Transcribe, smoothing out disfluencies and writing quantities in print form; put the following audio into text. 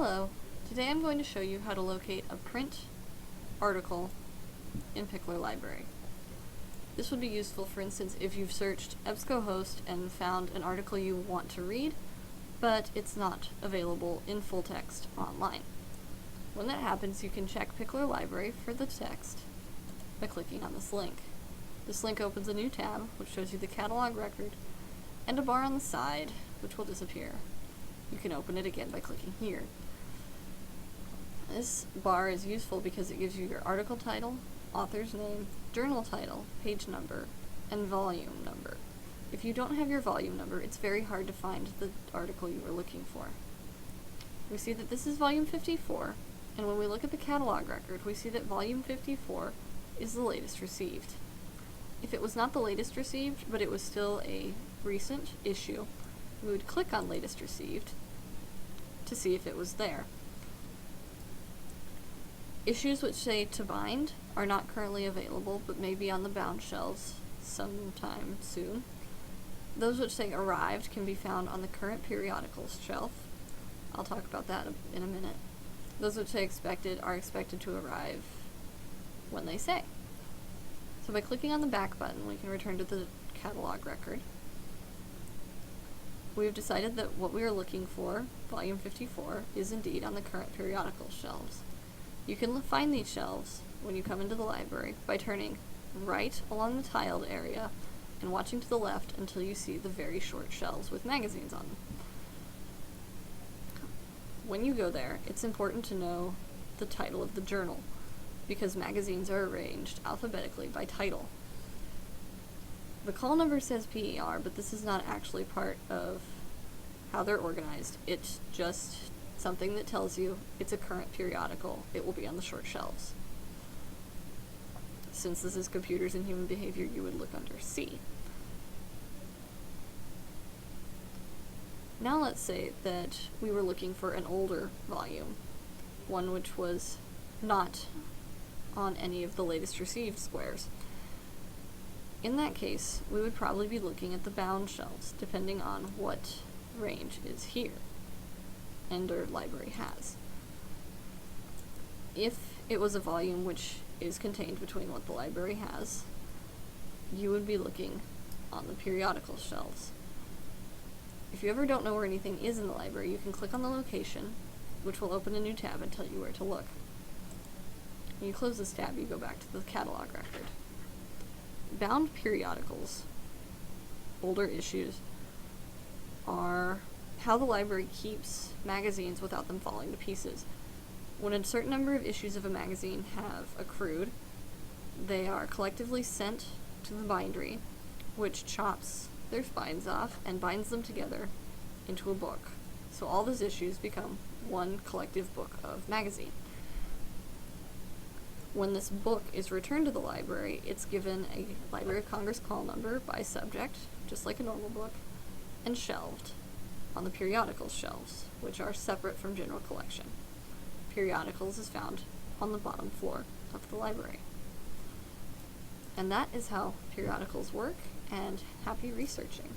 Hello, today I'm going to show you how to locate a print article in Pickler Library. This would be useful, for instance, if you've searched EBSCOhost and found an article you want to read, but it's not available in full text online. When that happens, you can check Pickler Library for the text by clicking on this link. This link opens a new tab, which shows you the catalog record, and a bar on the side, which will disappear. You can open it again by clicking here. This bar is useful because it gives you your article title, author's name, journal title, page number, and volume number. If you don't have your volume number, it's very hard to find the article you are looking for. We see that this is volume 54, and when we look at the catalog record, we see that volume 54 is the latest received. If it was not the latest received, but it was still a recent issue, we would click on latest received to see if it was there. Issues which say to bind are not currently available, but may be on the bound shelves sometime soon. Those which say arrived can be found on the current periodicals shelf. I'll talk about that in a minute. Those which say expected are expected to arrive when they say. So by clicking on the back button, we can return to the catalog record. We've decided that what we are looking for, volume 54, is indeed on the current periodical shelves. You can find these shelves when you come into the library by turning right along the tiled area and watching to the left until you see the very short shelves with magazines on them. When you go there, it's important to know the title of the journal, because magazines are arranged alphabetically by title. The call number says PER, but this is not actually part of how they're organized. It's just something that tells you it's a current periodical. It will be on the short shelves. Since this is computers and human behavior, you would look under C. Now let's say that we were looking for an older volume, one which was not on any of the latest received squares. In that case, we would probably be looking at the bound shelves, depending on what range is here and our library has. If it was a volume which is contained between what the library has, you would be looking on the periodical shelves. If you ever don't know where anything is in the library, you can click on the location, which will open a new tab and tell you where to look. When you close this tab, you go back to the catalog record. Bound periodicals, older issues, are how the library keeps magazines without them falling to pieces. When a certain number of issues of a magazine have accrued, they are collectively sent to the bindery, which chops their spines off and binds them together into a book. So all those issues become one collective book of magazine. When this book is returned to the library, it's given a Library of Congress call number by subject, just like a normal book, and shelved on the periodicals shelves, which are separate from general collection. Periodicals is found on the bottom floor of the library. And that is how periodicals work, and happy researching.